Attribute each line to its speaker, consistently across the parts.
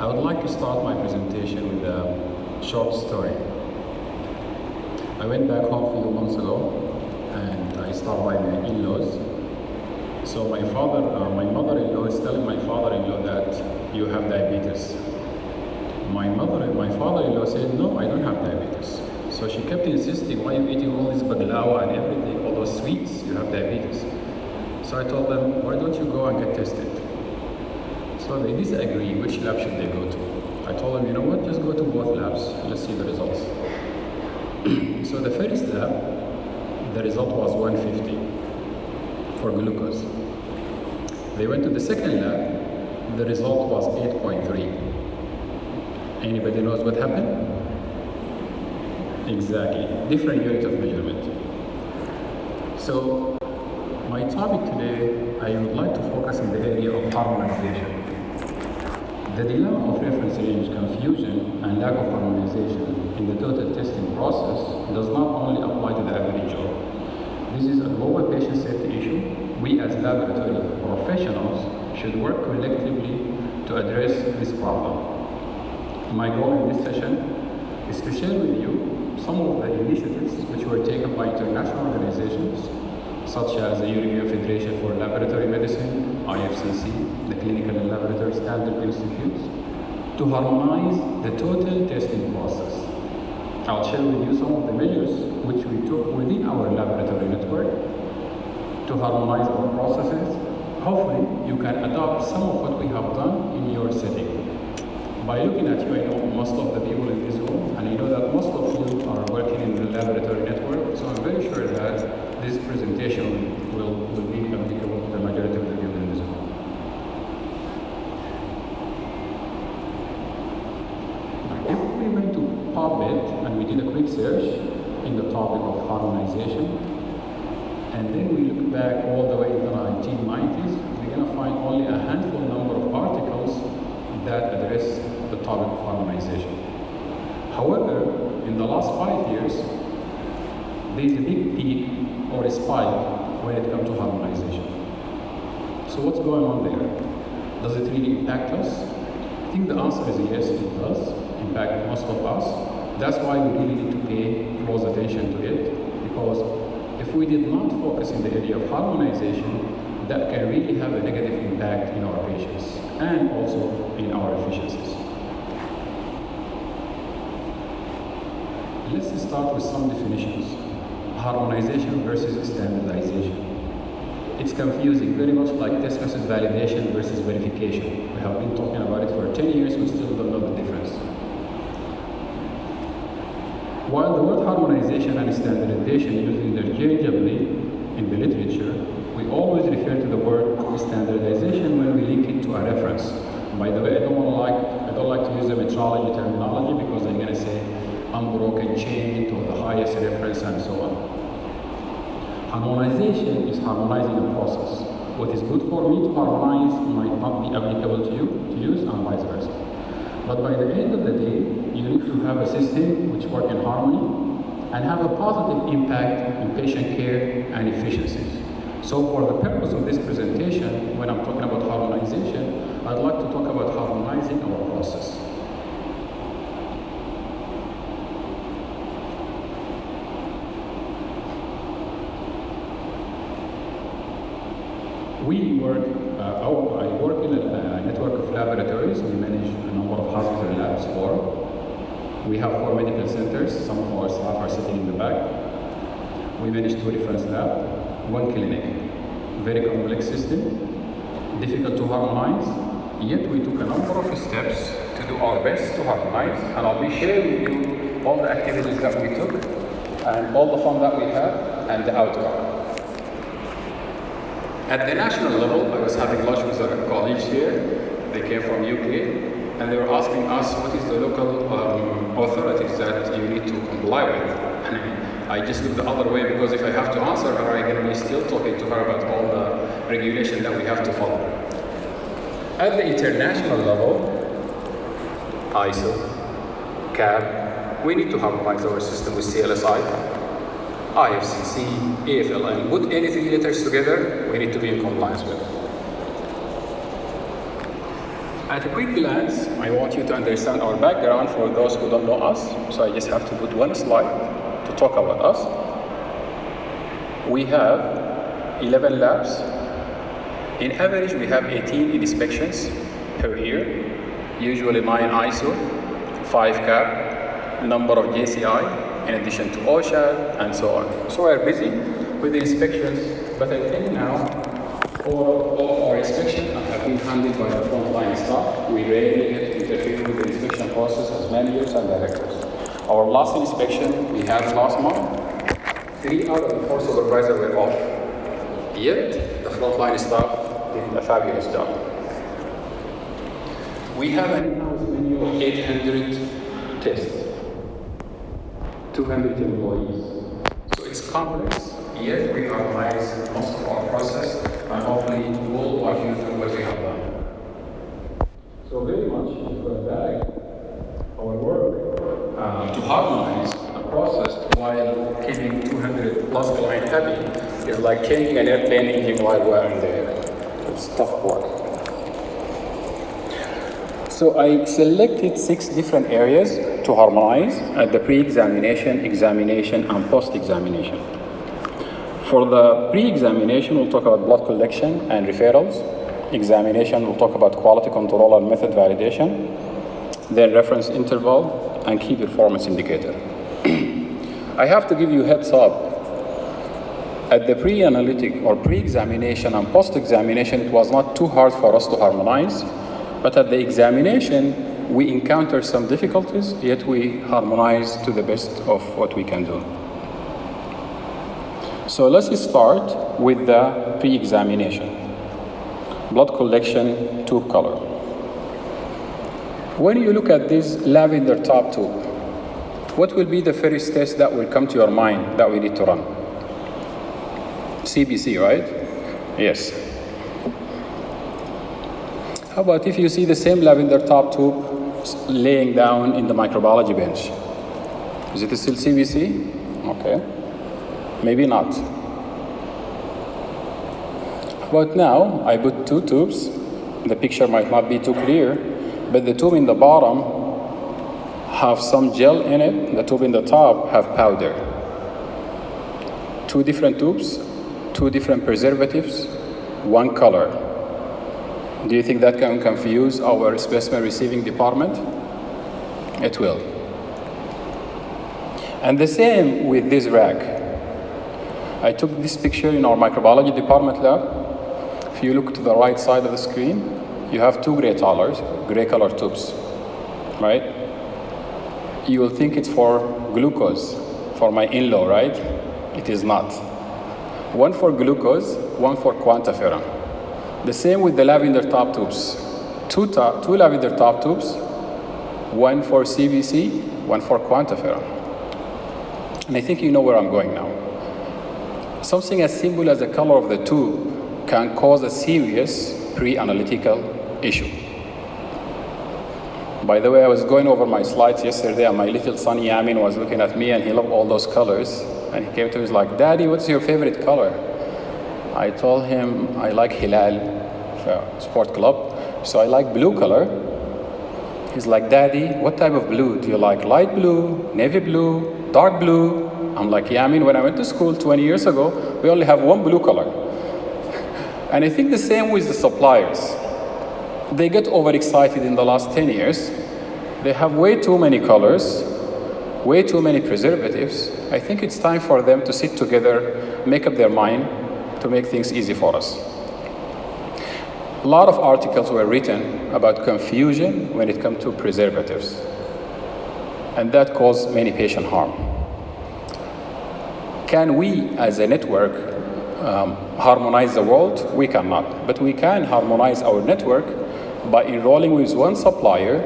Speaker 1: I would like to start my presentation with a short story. I went back home a few months ago and I stopped by my in-laws. So my mother-in-law is telling my father-in-law that you have diabetes. My father-in-law said, no, I don't have diabetes. So she kept insisting, why are you eating all this baglawa and everything, all those sweets, you have diabetes. So I told them, why don't you go and get tested? So they disagree, which lab should they go to? I told them, you know what, just go to both labs, let's see the results. So the first lab, the result was 150 for glucose. They went to the second lab, the result was 8.3. Anybody knows what happened? Exactly, different unit of measurement. So my topic today, I would like to focus on the area of harmonization. The dilemma of reference range confusion and lack of harmonization in the total testing process does not only apply to the average Joe. This is a global patient safety issue. We as laboratory professionals should work collectively to address this problem. My goal in this session is to share with you some of the initiatives which were taken by international organizations such as the European Federation for Laboratory Medicine, IFCC, the Clinical and Laboratory Standard Institutes, to harmonize the total testing process. I'll share with you some of the measures which we took within our laboratory network to harmonize our processes. Hopefully, you can adopt some of what we have done in your setting. By looking at you, I know most of the people in this room, and I know that most of you are working in the laboratory network, so I'm very sure that this presentation will be applicable to the majority of the people in this room. If we went to PubMed and we did a quick search in the topic of harmonization, and then we look back all the way to the 1990s, we're going to find only a handful number of articles that address the topic of harmonization. However, in the last 5 years, there is a big peak or a spike when it comes to harmonization. So what's going on there? Does it really impact us? I think the answer is yes, it does impact most of us. That's why we really need to pay close attention to it, because if we did not focus in the area of harmonization, that can really have a negative impact in our patients and also in our efficiencies. Let's start with some definitions. Harmonization versus standardization. It's confusing, very much like test method validation versus verification. We have been talking about it for 10 years, we still don't know the difference. While the word harmonization and standardization used interchangeably in the literature, we always refer to the word standardization when we link it to a reference. By the way, I don't like to use the metrology terminology because I'm going to say unbroken chain to the highest reference and so on. Harmonization is harmonizing a process. What is good for me to harmonize might not be applicable to you to use, and vice versa. But by the end of the day, you need to have a system which works in harmony and have a positive impact on patient care and efficiencies. So for the purpose of this presentation, when I'm talking about harmonization, I'd like to talk about harmonizing our process. I work in a network of laboratories. We manage a number of hospital labs We have 4 medical centers. Some of our staff are sitting in the back. We manage 2 reference labs, 1 clinic. Very complex system, difficult to harmonize, yet we took a number of steps to do our best to harmonize, and I'll be sharing with you all the activities that we took and all the fun that we had and the outcome. At the national level, I was having lunch with a colleague here. They came from UK, and they were asking us what is the local authorities that you need to comply with. And I just looked the other way because if I have to answer her, I'm going to be still talking to her about all the regulation that we have to follow. At the international level, ISO, CAB, we need to harmonize our system with CLSI. IFCC, AFLN, put any 3 letters together, we need to be in compliance with. At a quick glance, I want you to understand our background for those who don't know us. So I just have to put one slide to talk about us. We have 11 labs. In average, we have 18 inspections per year, usually 9 ISO, 5 CAP, number of JCI, in addition to OSHA, and so on. So we're busy with the inspections, but I think now all our inspections have been handled by the frontline staff. We rarely get to interfere with the inspection process as managers and directors. Our last inspection we had last month, 3 out of the 4 supervisors were off. Yet, the frontline staff did a fabulous job. We have an in-house menu of 800 tests, 200 employees. So it's complex, yet we harmonize most of our process, and hopefully we'll walk you through what we have done. So very much, if we're back, our work to harmonize a process while keeping 200 plus clients happy is like changing an airplane engine while we're in the air. It's tough work. So I selected 6 different areas to harmonize at the pre-examination, examination, and post-examination. For the pre-examination, we'll talk about blood collection and referrals. Examination, we'll talk about quality control and method validation. Then reference interval and key performance indicator. I have to give you a heads up. At the pre-analytic or pre-examination and post-examination, it was not too hard for us to harmonize, but at the examination, we encountered some difficulties, yet we harmonize to the best of what we can do. So let's start with the pre-examination. Blood collection tube color. When you look at this lavender top tube, what will be the first test that will come to your mind that we need to run? CBC, right? Yes. How about if you see the same lavender top tube laying down in the microbiology bench? Is it still CBC? Okay. Maybe not. But now I put 2 tubes. The picture might not be too clear, but the tube in the bottom have some gel in it. The tube in the top have powder. 2 different tubes, 2 different preservatives, 1 color. Do you think that can confuse our specimen receiving department? It will. And the same with this rack. I took this picture in our microbiology department lab. If you look to the right side of the screen, you have 2 gray color tubes, right? You will think it's for glucose, for my in-law, right? It is not. 1 for glucose, 1 for quantiferon. The same with the lavender top tubes. 2 lavender top tubes, 1 for CBC, 1 for quantiferon. And I think you know where I'm going now. Something as simple as the color of the tube can cause a serious pre-analytical issue. By the way, I was going over my slides yesterday, and my little son Yamin was looking at me, and he loved all those colors. And he came to me, he's like, "Daddy, what's your favorite color?" I told him, I like Hilal Sport Club, so I like blue color. He's like, "Daddy, what type of blue? Do you like light blue, navy blue, dark blue?" I'm like, Yamin, when I went to school 20 years ago, we only have 1 blue color. And I think the same with the suppliers. They get overexcited in the last 10 years. They have way too many colors, way too many preservatives. I think it's time for them to sit together, make up their mind to make things easy for us. A lot of articles were written about confusion when it comes to preservatives, and that caused many patient harm. Can we, as a network, harmonize the world? We cannot, but we can harmonize our network by enrolling with 1 supplier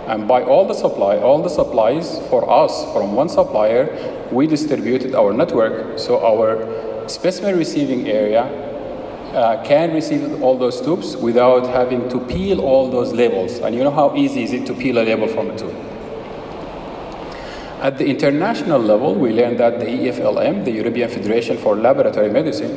Speaker 1: and buy all the supplies for us from 1 supplier. We distributed our network so our specimen receiving area can receive all those tubes without having to peel all those labels. And you know how easy is it to peel a label from a tube? At the international level, we learned that the EFLM, the European Federation for Laboratory Medicine,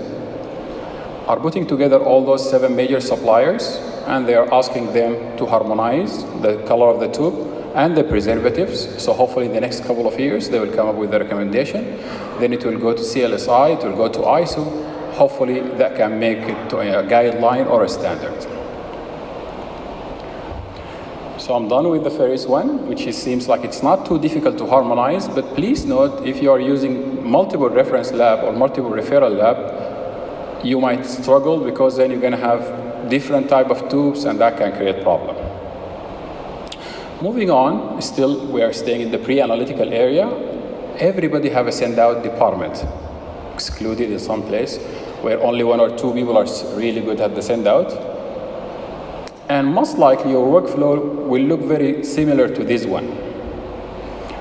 Speaker 1: are putting together all those 7 major suppliers and they are asking them to harmonize the color of the tube and the preservatives. So hopefully in the next couple of years, they will come up with a recommendation. Then it will go to CLSI, it will go to ISO. Hopefully that can make it to a guideline or a standard. So I'm done with the first one, which seems like it's not too difficult to harmonize, but please note, if you are using multiple reference lab or multiple referral lab, you might struggle because then you're going to have different type of tubes and that can create problem. Moving on, still we are staying in the pre-analytical area. Everybody have a send-out department, excluded in some place, where only one or two people are really good at the send-out. And most likely your workflow will look very similar to this one.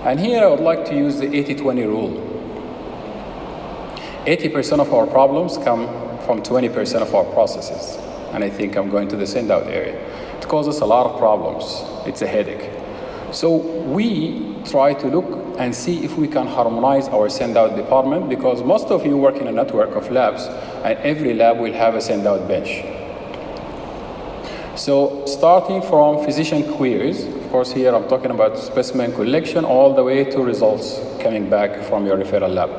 Speaker 1: And here I would like to use the 80-20 rule. 80% of our problems come from 20% of our processes. And I think I'm going to the send-out area. It causes a lot of problems. It's a headache. So we try to look and see if we can harmonize our send-out department, because most of you work in a network of labs, and every lab will have a send-out bench. So starting from physician queries, of course here I'm talking about specimen collection all the way to results coming back from your referral lab.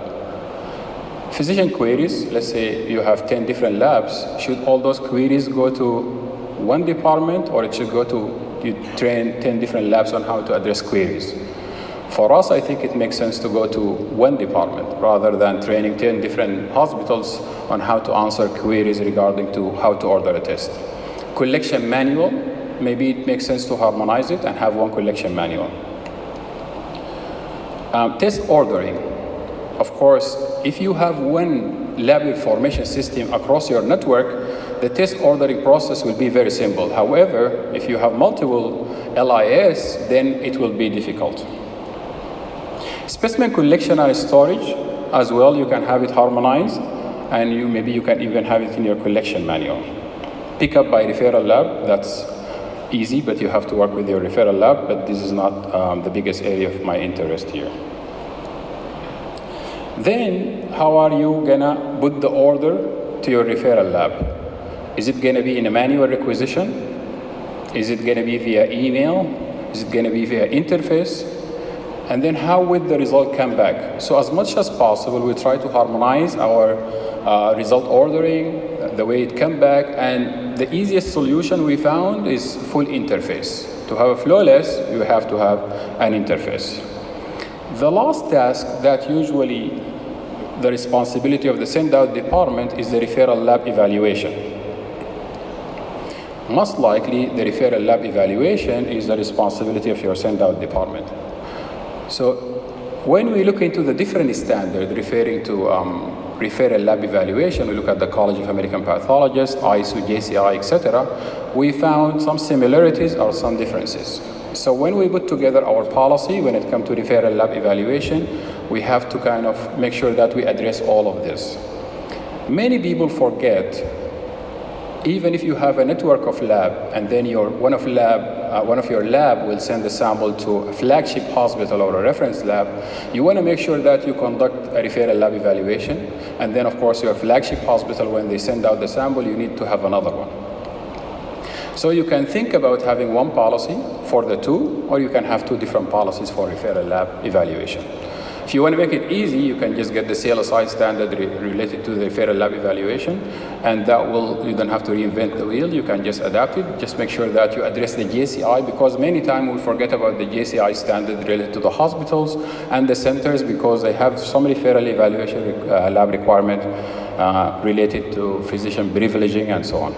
Speaker 1: Physician queries, let's say you have 10 different labs, should all those queries go to one department, or it should go to, you train 10 different labs on how to address queries? For us, I think it makes sense to go to one department rather than training 10 different hospitals on how to answer queries regarding to how to order a test. Collection manual, maybe it makes sense to harmonize it and have one collection manual. Test ordering. Of course, if you have one lab information system across your network, the test ordering process will be very simple. However, if you have multiple LIS, then it will be difficult. Specimen collection and storage as well, you can have it harmonized, and maybe you can even have it in your collection manual. Pick up by referral lab, that's easy, but you have to work with your referral lab, but this is not the biggest area of my interest here. Then, how are you gonna put the order to your referral lab? Is it gonna be in a manual requisition? Is it gonna be via email? Is it gonna be via interface? And then how would the result come back? So as much as possible, we try to harmonize our result ordering, the way it comes back, and the easiest solution we found is full interface. To have a flawless, you have to have an interface. The last task that usually the responsibility of the send-out department is the referral lab evaluation. Most likely, the referral lab evaluation is the responsibility of your send-out department. So when we look into the different standards referring to referral lab evaluation, we look at the College of American Pathologists, ISO, JCI, etc., we found some similarities or some differences. So when we put together our policy, when it comes to referral lab evaluation, we have to kind of make sure that we address all of this. Many people forget, even if you have a network of lab, and then one of your lab will send a sample to a flagship hospital or a reference lab, you want to make sure that you conduct a referral lab evaluation. And then, of course, your flagship hospital, when they send out the sample, you need to have another one. So you can think about having one policy for the two, or you can have two different policies for referral lab evaluation. If you want to make it easy, you can just get the CLSI standard related to the referral lab evaluation, and you don't have to reinvent the wheel, you can just adapt it. Just make sure that you address the JCI, because many times we forget about the JCI standard related to the hospitals and the centers, because they have some referral evaluation lab requirement related to physician privileging and so on.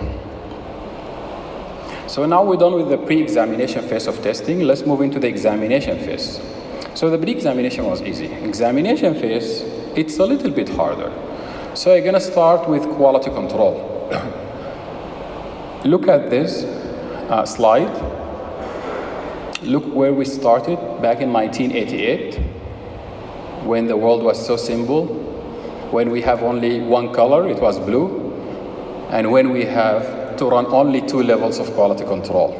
Speaker 1: So now we're done with the pre-examination phase of testing. Let's move into the examination phase. So the pre-examination was easy. Examination phase, it's a little bit harder. So I'm gonna start with quality control. Look at this slide. Look where we started back in 1988, when the world was so simple, when we have only one color, it was blue, and when we have to run only 2 levels of quality control.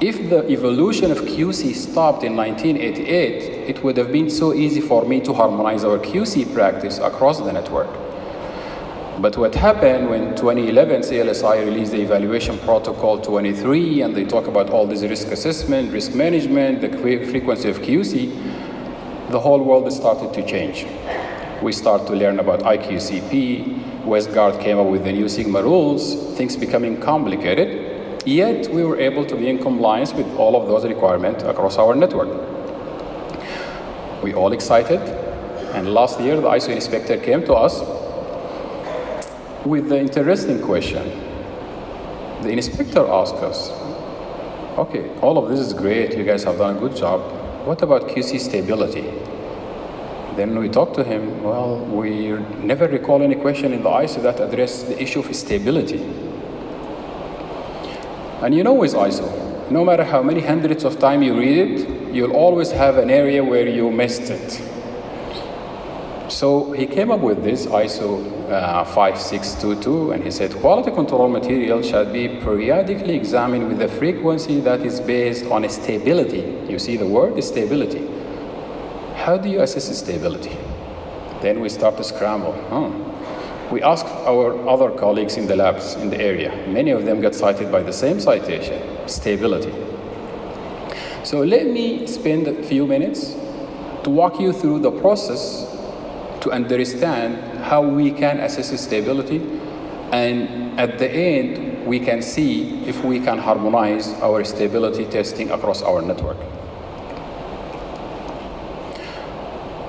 Speaker 1: If the evolution of QC stopped in 1988, it would have been so easy for me to harmonize our QC practice across the network. But what happened when 2011 CLSI released the evaluation protocol 23, and they talk about all this risk assessment, risk management, the frequency of QC, the whole world started to change. We start to learn about IQCP, Westgard came up with the new Sigma rules, things becoming complicated, yet we were able to be in compliance with all of those requirements across our network. We all excited, and last year the ISO inspector came to us with the interesting question. The inspector asked us, okay, all of this is great, you guys have done a good job. What about QC stability? Then we talked to him, well, we never recall any question in the ISO that addressed the issue of stability. And you know with ISO, no matter how many hundreds of times you read it, you'll always have an area where you missed it. So he came up with this ISO 5622, and he said, quality control material shall be periodically examined with a frequency that is based on stability. You see the word stability. How do you assess stability? Then we start to scramble. We asked our other colleagues in the labs in the area. Many of them got cited by the same citation, stability. So let me spend a few minutes to walk you through the process to understand how we can assess stability, and at the end, we can see if we can harmonize our stability testing across our network.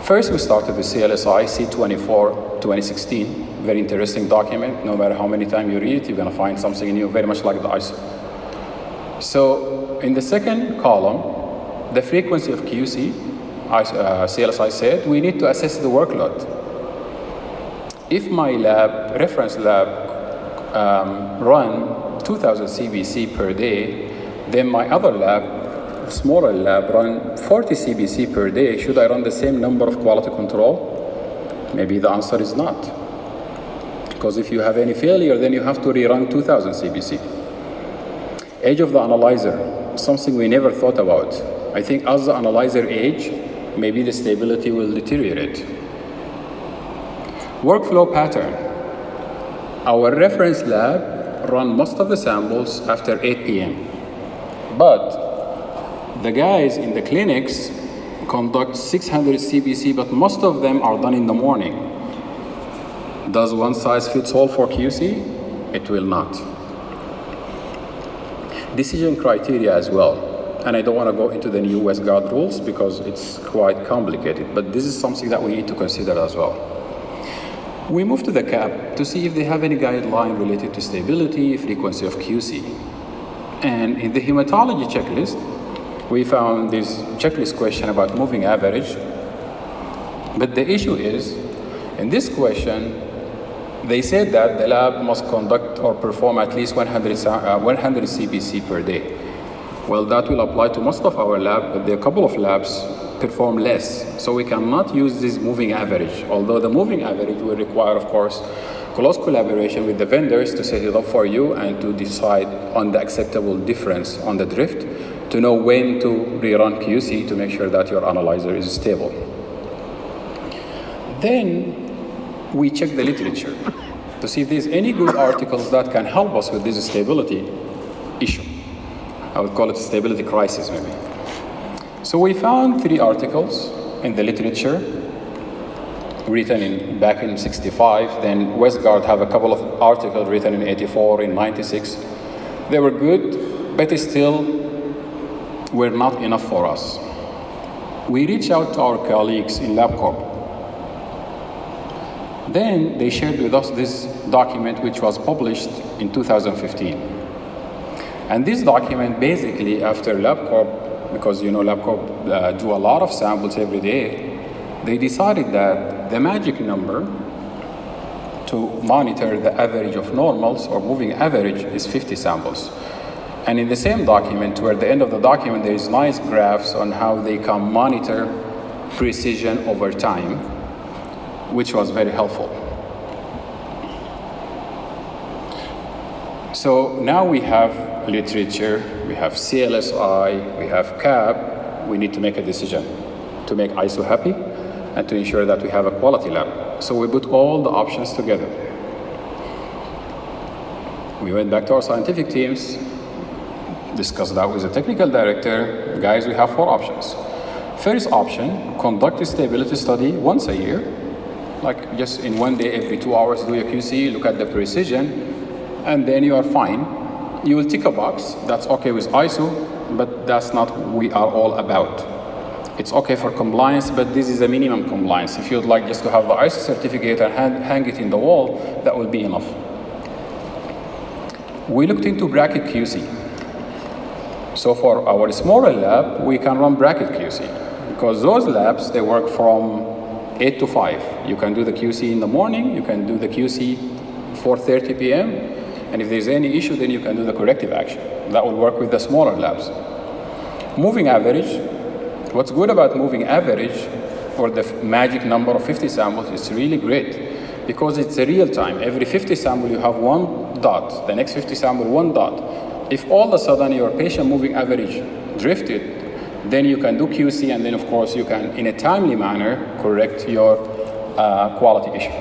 Speaker 1: First, we started with CLSI C24 2016, very interesting document. No matter how many times you read it, you're gonna find something new, very much like the ISO. So in the second column, the frequency of QC, CLSI said, we need to assess the workload. If my lab, reference lab, run 2000 CBC per day, then my other lab, smaller lab, run 40 CBC per day. Should I run the same number of quality control? Maybe the answer is not. Because if you have any failure, then you have to rerun 2000 CBC. Age of the analyzer, something we never thought about. I think as the analyzer age, maybe the stability will deteriorate. Workflow pattern. Our reference lab run most of the samples after 8 p.m. But the guys in the clinics conduct 600 CBC, but most of them are done in the morning. Does one size fits all for QC? It will not. Decision criteria as well. And I don't want to go into the new Westgard rules because it's quite complicated, but this is something that we need to consider as well. We move to the CAP to see if they have any guideline related to stability, frequency of QC. And in the hematology checklist, we found this checklist question about moving average. But the issue is, in this question, they said that the lab must conduct or perform at least 100 CBC per day. Well, that will apply to most of our lab, but there are a couple of labs perform less. So we cannot use this moving average, although the moving average will require, of course, close collaboration with the vendors to set it up for you and to decide on the acceptable difference on the drift, to know when to rerun QC to make sure that your analyzer is stable. Then we check the literature to see if there's any good articles that can help us with this stability issue. I would call it a stability crisis, maybe. So we found 3 articles in the literature written back in 65. Then Westgard have a couple of articles written in 84, in 96. They were good, but still were not enough for us. We reached out to our colleagues in LabCorp. Then they shared with us this document which was published in 2015. And this document basically, after LabCorp, because you know LabCorp do a lot of samples every day, they decided that the magic number to monitor the average of normals or moving average is 50 samples. And in the same document, toward the end of the document, there is nice graphs on how they can monitor precision over time, which was very helpful. So now we have literature, we have CLSI, we have CAP. We need to make a decision to make ISO happy and to ensure that we have a quality lab. So we put all the options together. We went back to our scientific teams, discussed that with the technical director. Guys, we have 4 options. First option, conduct a stability study once a year, like just in one day, every 2 hours, do a QC, look at the precision, and then you are fine. You will tick a box, that's okay with ISO, but that's not what we are all about. It's okay for compliance, but this is a minimum compliance. If you'd like just to have the ISO certificate and hang it in the wall, that will be enough. We looked into bracket QC. So for our smaller lab, we can run bracket QC, because those labs, they work from 8 to 5. You can do the QC in the morning, you can do the QC 4:30 p.m., and if there's any issue, then you can do the corrective action. That will work with the smaller labs. Moving average, what's good about moving average, or the magic number of 50 samples, is really great, because it's a real time. Every 50 sample, you have 1 dot, the next 50 sample, 1 dot. If all of a sudden your patient moving average drifted, then you can do QC, and then of course you can, in a timely manner, correct your quality issue.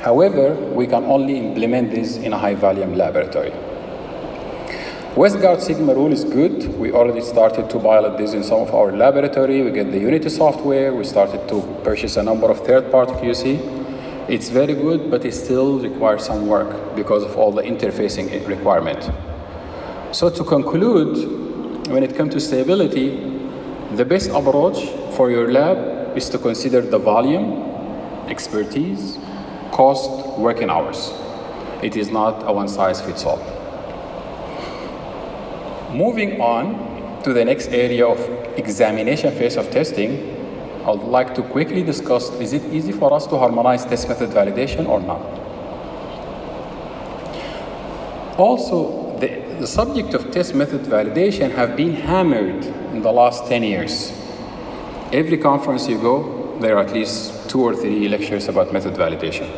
Speaker 1: However, we can only implement this in a high volume laboratory. Westgard Sigma rule is good. We already started to pilot this in some of our laboratory. We get the Unity software. We started to purchase a number of third-party QC. It's very good, but it still requires some work because of all the interfacing requirement. So to conclude, when it comes to stability, the best approach for your lab is to consider the volume, expertise, cost, working hours. It is not a one-size-fits-all. Moving on to the next area of examination phase of testing, I would like to quickly discuss, is it easy for us to harmonize test method validation or not? Also, the subject of test method validation have been hammered in the last 10 years. Every conference you go, there are at least 2 or 3 lectures about method validation.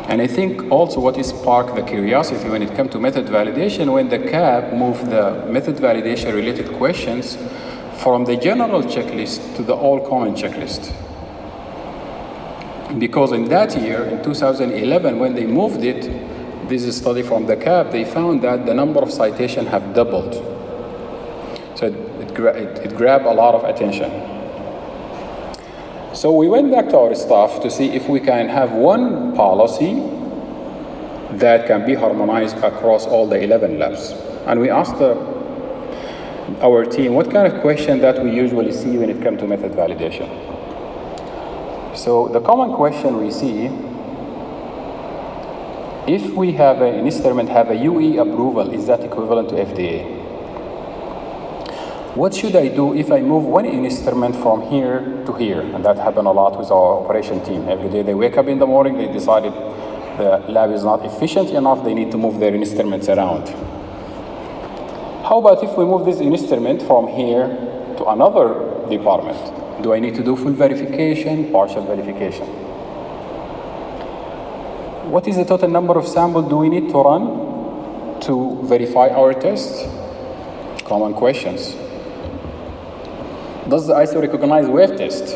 Speaker 1: And I think also what is sparked the curiosity when it comes to method validation, when the CAB moved the method validation related questions from the general checklist to the all common checklist. Because in that year, in 2011, when they moved it, this is a study from the CAB, they found that the number of citations have doubled. So it grabbed a lot of attention. So we went back to our staff to see if we can have one policy that can be harmonized across all the 11 labs. And we asked our team, what kind of question that we usually see when it comes to method validation? So the common question we see, if we have an instrument have a UE approval, is that equivalent to FDA? What should I do if I move one instrument from here to here? And that happened a lot with our operation team. Every day they wake up in the morning, they decided the lab is not efficient enough, they need to move their instruments around. How about if we move this instrument from here to another department? Do I need to do full verification, partial verification? What is the total number of samples do we need to run to verify our test? Common questions. Does the ISO recognize wave test?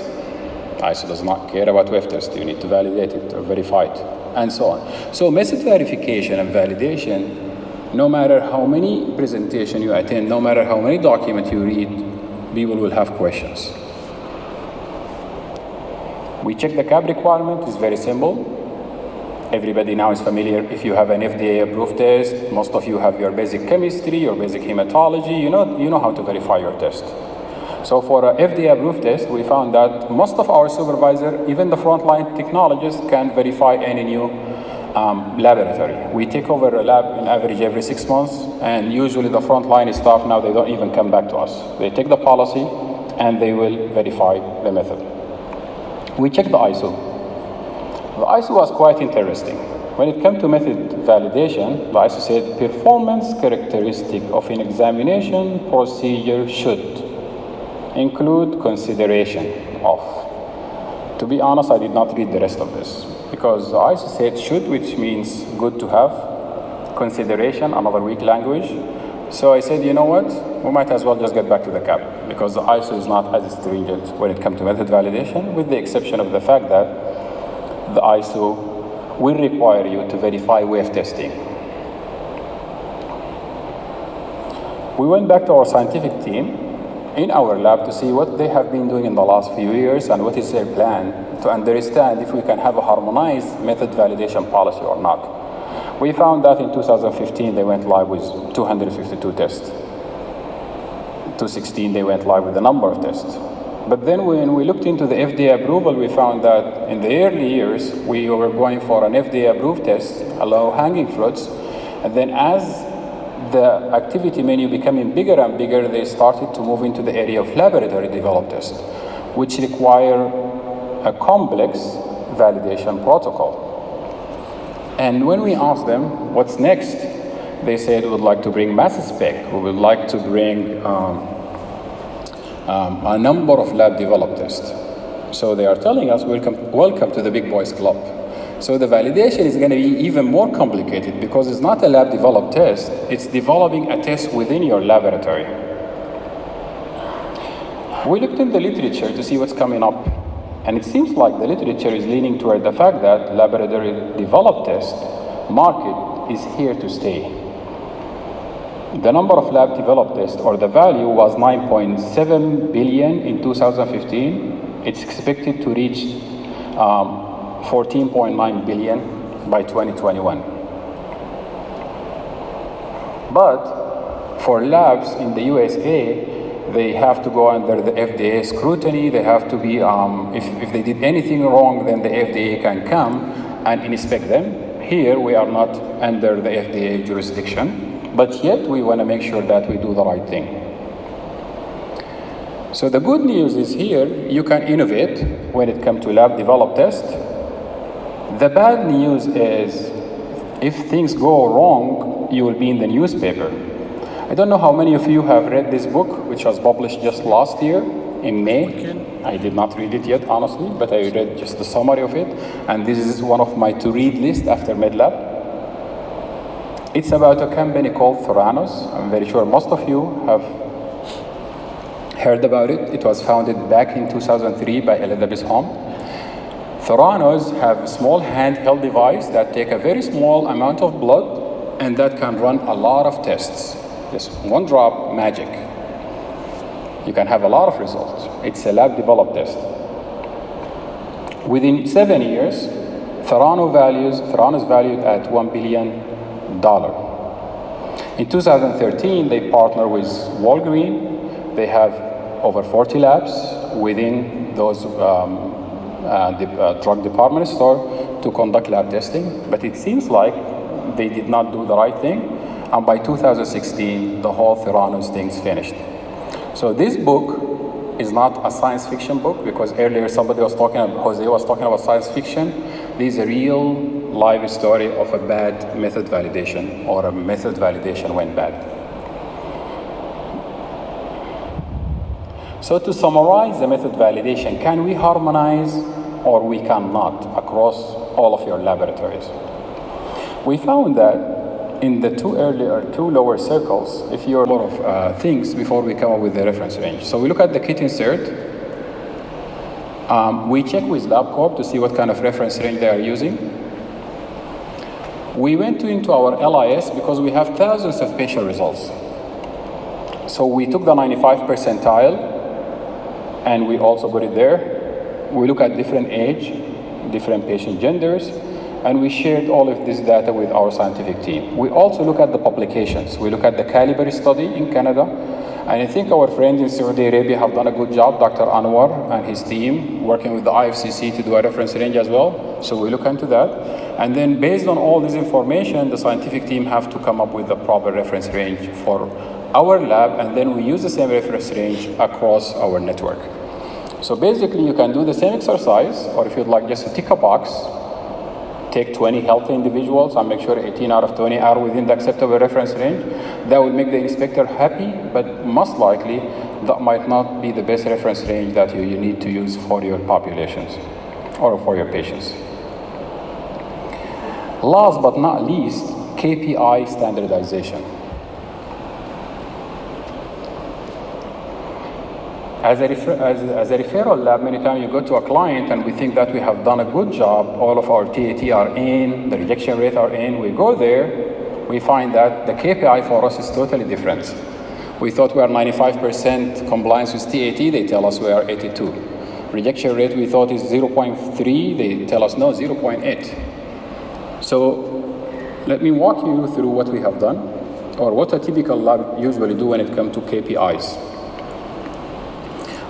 Speaker 1: ISO does not care about wave test. You need to validate it or verify it, and so on. So method verification and validation, no matter how many presentations you attend, no matter how many documents you read, people will have questions. We check the CAB requirement, it's very simple. Everybody now is familiar. If you have an FDA approved test, most of you have your basic chemistry, your basic hematology, you know how to verify your test. So for an FDA approved test, we found that most of our supervisors, even the frontline technologists, can verify any new laboratory. We take over a lab in average every 6 months, and usually the frontline staff now, they don't even come back to us. They take the policy and they will verify the method. We check the ISO. The ISO was quite interesting. When it came to method validation, the ISO said performance characteristic of an examination procedure should include consideration of. To be honest, I did not read the rest of this because the ISO said should, which means good to have, consideration, another weak language. So I said, you know what, we might as well just get back to the CAB because the ISO is not as stringent when it comes to method validation, with the exception of the fact that the ISO will require you to verify wave testing. We went back to our scientific team in our lab to see what they have been doing in the last few years and what is their plan to understand if we can have a harmonized method validation policy or not. We found that in 2015 they went live with 252 tests. 2016 they went live with a number of tests. But then when we looked into the FDA approval, we found that in the early years we were going for an FDA approved test, a low-hanging fruits, and then as the activity menu becoming bigger and bigger, they started to move into the area of laboratory developed tests, which require a complex validation protocol. And when we asked them what's next, they said we would like to bring mass spec, we would like to bring a number of lab developed tests. So they are telling us welcome to the big boys club. So the validation is going to be even more complicated because it's not a lab developed test, it's developing a test within your laboratory. We looked in the literature to see what's coming up, and it seems like the literature is leaning toward the fact that laboratory developed test market is here to stay. The number of lab developed tests, or the value, was 9.7 billion in 2015. It's expected to reach 14.9 billion by 2021. But for labs in the USA, they have to go under the FDA scrutiny. They have to be, if they did anything wrong, then the FDA can come and inspect them. Here, we are not under the FDA jurisdiction, but yet we want to make sure that we do the right thing. So the good news is here, you can innovate when it comes to lab developed tests. The bad news is, if things go wrong, you will be in the newspaper. I don't know how many of you have read this book, which was published just last year in May. I did not read it yet, honestly, but I read just the summary of it. And this is one of my to-read list after Medlab. It's about a company called Theranos. I'm very sure most of you have heard about it. It was founded back in 2003 by Elizabeth Holmes. Theranos have a small handheld device that take a very small amount of blood and that can run a lot of tests. Just one drop, magic. You can have a lot of results. It's a lab developed test. Within 7 years, Theranos valued at $1 billion. In 2013, they partnered with Walgreens. They have over 40 labs within those drug department store to conduct lab testing, but it seems like they did not do the right thing, and by 2016, the whole Theranos thing's finished. So this book is not a science fiction book, because earlier somebody was talking about, Jose was talking about science fiction. This is a real live story of a bad method validation, or a method validation went bad. So to summarize the method validation, can we harmonize or we cannot across all of your laboratories? We found that in the two lower circles, if you're a lot of things before we come up with the reference range. So we look at the kit insert. We check with LabCorp to see what kind of reference range they are using. We went into our LIS because we have thousands of patient results. So we took the 95 percentile and we also put it there. We look at different age, different patient genders, and we shared all of this data with our scientific team. We also look at the publications. We look at the Caliber study in Canada, and I think our friends in Saudi Arabia have done a good job, Dr. Anwar and his team, working with the IFCC to do a reference range as well. So we look into that. And then based on all this information, the scientific team have to come up with the proper reference range for our lab, and then we use the same reference range across our network. So basically, you can do the same exercise, or if you'd like just to tick a box, take 20 healthy individuals and make sure 18 out of 20 are within the acceptable reference range. That will make the inspector happy, but most likely, that might not be the best reference range that you need to use for your populations or for your patients. Last but not least, KPI standardization. As a referral lab, many times you go to a client and we think that we have done a good job, all of our TAT are in, the rejection rate are in, we go there, we find that the KPI for us is totally different. We thought we are 95% compliance with TAT, they tell us we are 82. Rejection rate we thought is 0.3, they tell us no, 0.8. So let me walk you through what we have done, or what a typical lab usually do when it comes to KPIs.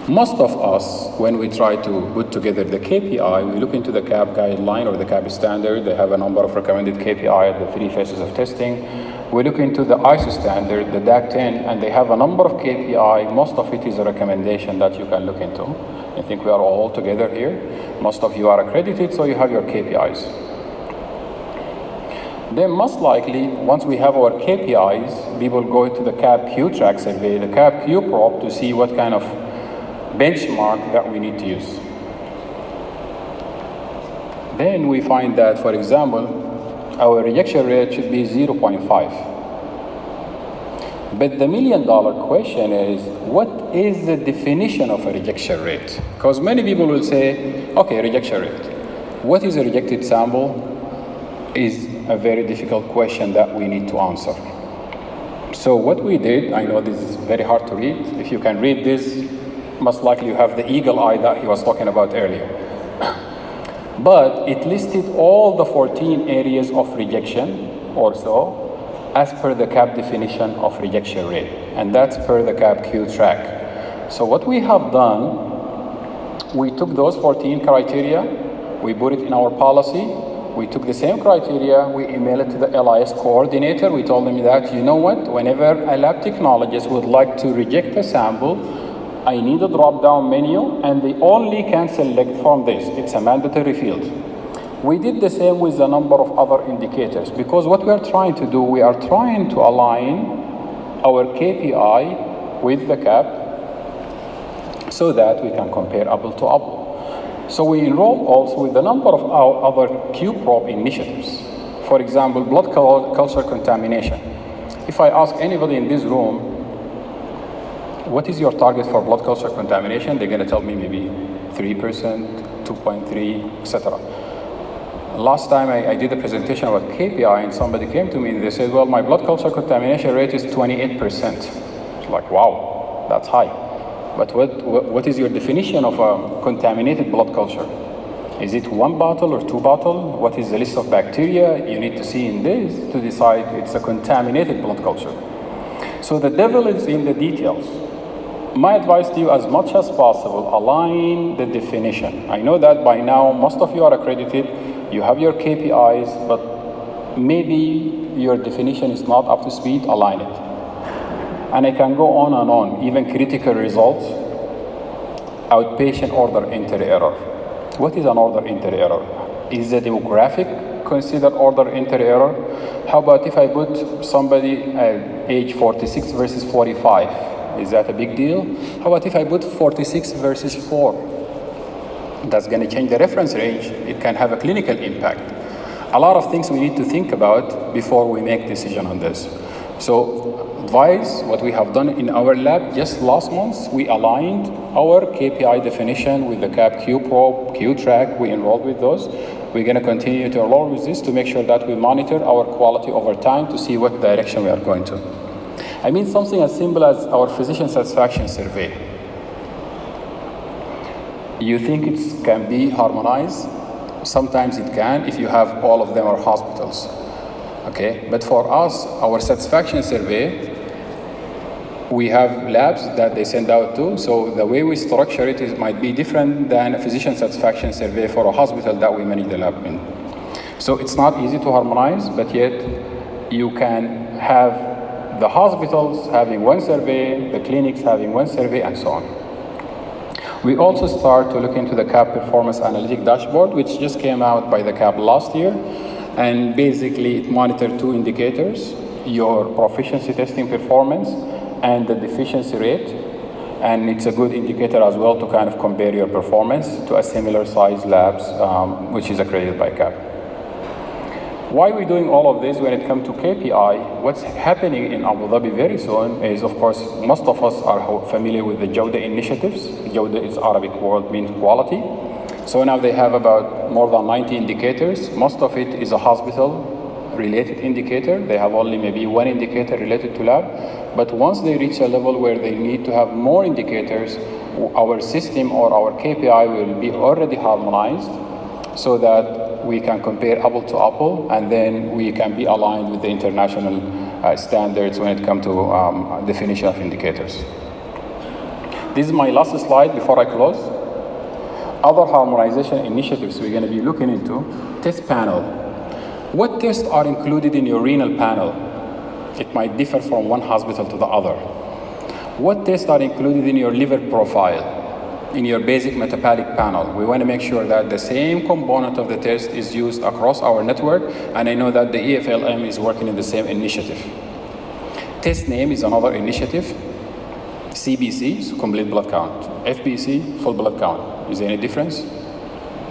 Speaker 1: Most of us, when we try to put together the KPI, we look into the CAP guideline or the CAP standard. They have a number of recommended KPI at the 3 phases of testing. We look into the ISO standard, the DAC 10, and they have a number of KPI. Most of it is a recommendation that you can look into. I think we are all together here. Most of you are accredited, so you have your KPIs. Then most likely, once we have our KPIs, we will go to the CAP Q-Track survey, the CAP Q-Prop, to see what kind of benchmark that we need to use. Then we find that, for example, our rejection rate should be 0.5. But the $1 million question is, what is the definition of a rejection rate? Because many people will say, okay, rejection rate. What is a rejected sample is a very difficult question that we need to answer. So what we did, I know this is very hard to read. If you can read this, most likely you have the eagle eye that he was talking about earlier. But it listed all the 14 areas of rejection or so as per the CAP definition of rejection rate. And that's per the CAP Q-Track. So what we have done, we took those 14 criteria, we put it in our policy, we took the same criteria, we emailed it to the LIS coordinator, we told them that, you know what, whenever a lab technologist would like to reject a sample, I need a drop-down menu, and they only can select from this. It's a mandatory field. We did the same with a number of other indicators, because what we are trying to do, we are trying to align our KPI with the CAP so that we can compare apple to apple. So we enroll also with a number of our other Q-Prop initiatives. For example, blood culture contamination. If I ask anybody in this room, what is your target for blood culture contamination? They're going to tell me maybe 3%, 2.3, etc. Last time I did a presentation about KPI, and somebody came to me and they said, well, my blood culture contamination rate is 28%. It's like, wow, that's high. But what is your definition of a contaminated blood culture? Is it 1 bottle or 2 bottles? What is the list of bacteria you need to see in this to decide it's a contaminated blood culture? So the devil is in the details. My advice to you, as much as possible, align the definition. I know that by now, most of you are accredited, you have your KPIs, but maybe your definition is not up to speed, align it. And I can go on and on, even critical results, outpatient order entry error. What is an order entry error? Is the demographic considered order entry error? How about if I put somebody at age 46 versus 45? Is that a big deal? How about if I put 46 versus 4? That's going to change the reference range. It can have a clinical impact. A lot of things we need to think about before we make decision on this. So advise what we have done in our lab. Just last month, we aligned our KPI definition with the CAP Q-Prop, Q-Track. We enrolled with those. We're going to continue to enroll with this to make sure that we monitor our quality over time to see what direction we are going to. I mean something as simple as our physician satisfaction survey. You think it can be harmonized? Sometimes it can if you have all of them are hospitals. Okay, but for us, our satisfaction survey, we have labs that they send out to, so the way we structure it might be different than a physician satisfaction survey for a hospital that we manage the lab in. So it's not easy to harmonize, but yet you can have the hospitals having one survey, the clinics having one survey, and so on. We also start to look into the CAP Performance Analytic Dashboard, which just came out by the CAP last year, and basically it monitors 2 indicators, your proficiency testing performance and the deficiency rate, and it's a good indicator as well to kind of compare your performance to a similar size labs, which is accredited by CAP. Why are we doing all of this when it comes to KPI? What's happening in Abu Dhabi very soon is, of course, most of us are familiar with the Jawda initiatives. Jawda is Arabic word, means quality. So now they have about more than 90 indicators. Most of it is a hospital-related indicator. They have only maybe one indicator related to lab. But once they reach a level where they need to have more indicators, our system or our KPI will be already harmonized so that we can compare apple to apple, and then we can be aligned with the international standards when it comes to definition of indicators. This is my last slide before I close. Other harmonization initiatives we're going to be looking into. Test panel. What tests are included in your renal panel? It might differ from one hospital to the other. What tests are included in your liver profile? In your basic metabolic panel? We want to make sure that the same component of the test is used across our network, and I know that the EFLM is working in the same initiative. Test name is another initiative. CBC is complete blood count. FBC, full blood count. Is there any difference?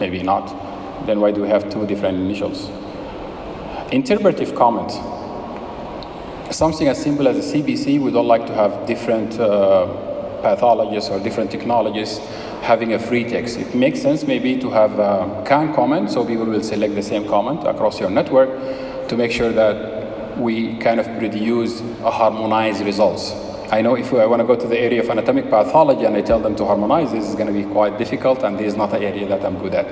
Speaker 1: Maybe not. Then why do we have two different initials? Interpretive comment. Something as simple as a CBC, we don't like to have different pathologists or different technologies having a free text. It makes sense maybe to have a can comment, so people will select the same comment across your network to make sure that we kind of produce a harmonized results. I know if I want to go to the area of anatomic pathology and I tell them to harmonize, this is going to be quite difficult, and this is not an area that I'm good at.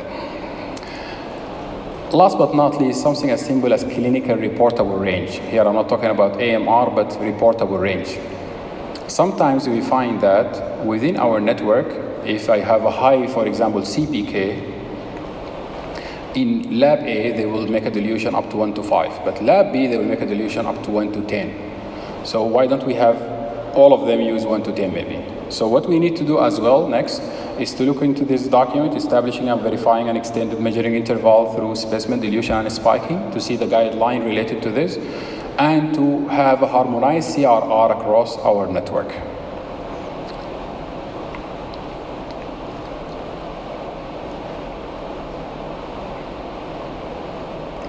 Speaker 1: Last but not least, something as simple as clinical reportable range. Here I'm not talking about AMR, but reportable range. Sometimes we find that within our network, if I have a high, for example, CPK, in lab A, they will make a dilution up to 1 to 5, but lab B, they will make a dilution up to 1 to 10. So why don't we have all of them use 1 to 10 maybe? So what we need to do as well next is to look into this document, establishing and verifying an extended measuring interval through specimen dilution and spiking to see the guideline related to this, and to have a harmonized CRR across our network.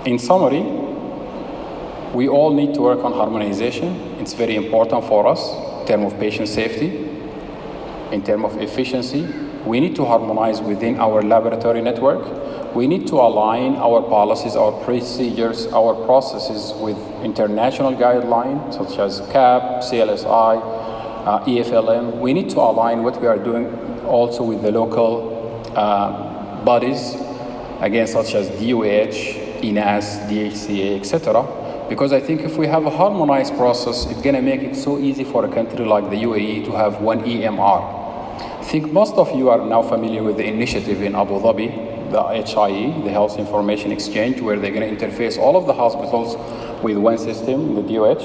Speaker 1: In summary, we all need to work on harmonization. It's very important for us in terms of patient safety, in terms of efficiency. We need to harmonize within our laboratory network. We need to align our policies, our procedures, our processes with international guidelines such as CAP, CLSI, EFLM. We need to align what we are doing also with the local bodies, again, such as DOH, INAS, DHCA, etc. Because I think if we have a harmonized process, it's going to make it so easy for a country like the UAE to have one EMR. I think most of you are now familiar with the initiative in Abu Dhabi, the HIE, the Health Information Exchange, where they're going to interface all of the hospitals with one system, the DOH.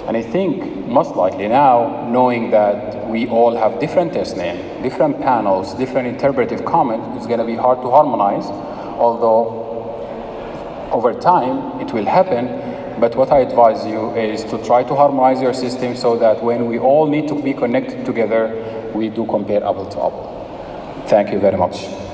Speaker 1: And I think most likely now, knowing that we all have different test names, different panels, different interpretive comments, it's going to be hard to harmonize, although over time it will happen. But what I advise you is to try to harmonize your system so that when we all need to be connected together, we do compare apple to apple. Thank you very much.